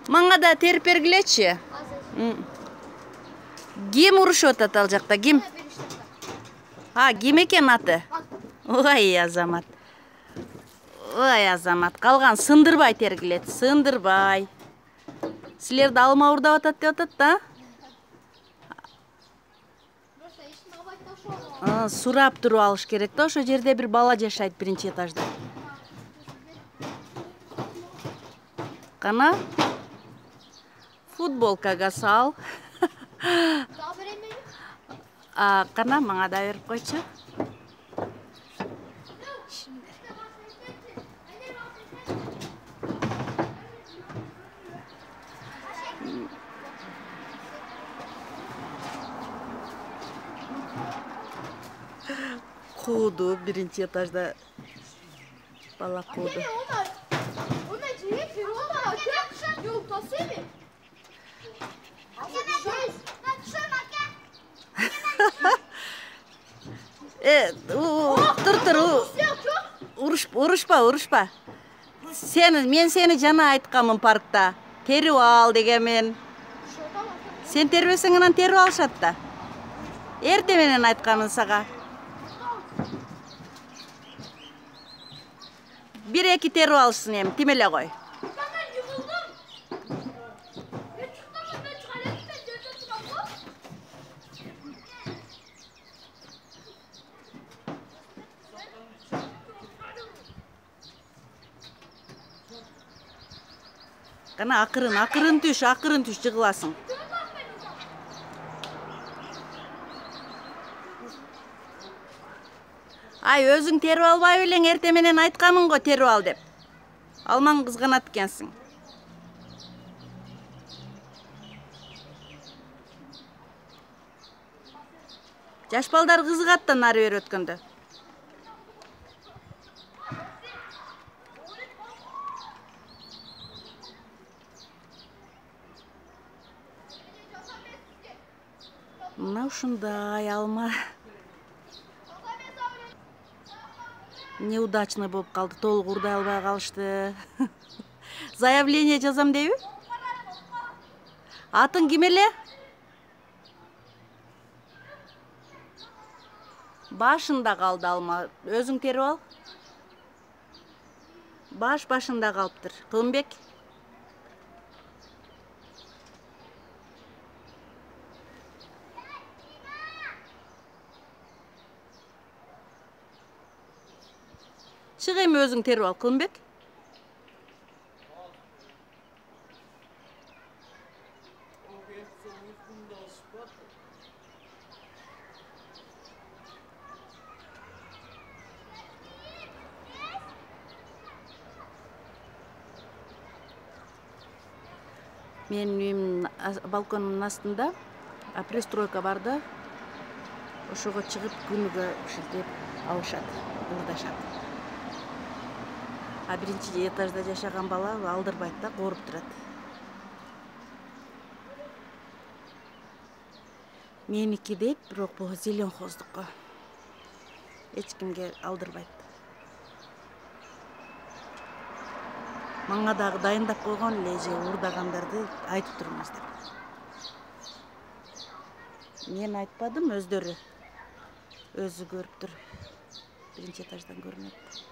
Маңа да терип бергилечи. Ким урушуп атат ал жакта? Ким? Ким экен аты? Ой, Азамат. Ой, Азамат. Калган Сындырбай тергилет. Сындырбай. Силерди алма урдап атат деп атат да? Сурап туруп алыш керек да, ошо жерде бир бала жашайт биринчи этажда. Кана? Футболкага сал. Кана мага да берип койчу. Кууду биринчи этажда бала кууду. Тур. Урушпа. Мен сени жана айтканмын паркта. Терип ал дегенмен. Сен тербесең анан терип алышат да. Эрте менен айтканмын сага. Бир-эки терип алышсын эми, тим эле кой. Кана акырын түш жыгыласың. Өзүң терип албай элең, эрте менен айткамын го терип ал деп. Алмаң кызганат экенсиң. Жаш балдар кызыгат да нары бери өткөндө. Мына ушундай алма. Неудачный болуп калды, толук урдай албай калышты. Заявление жазам дейби? Атың ким эле? Башында калды алма. Өзүң терип ал. Башында калыптыр. Кылымбек. Чык эми өзүң терип ал, Кылымбек. Менин үйүмдүн балконунун астында пристройка бар да. Ошого чыгып күнүгө шилтеп алышат, ырдашат. Биринчи этажда жашаган бала алдырбайт да, кооруп турат. Меники дейт, бирок бул зеленхоздук. Эч кимге алдырбайт. Мага дагы дайындап койгон эле же урдагандарды айтып туруңуз деп. Мен айтпадым, өздөрү. Өзү көрүп тур. Биринчи этаждан көрүнөт.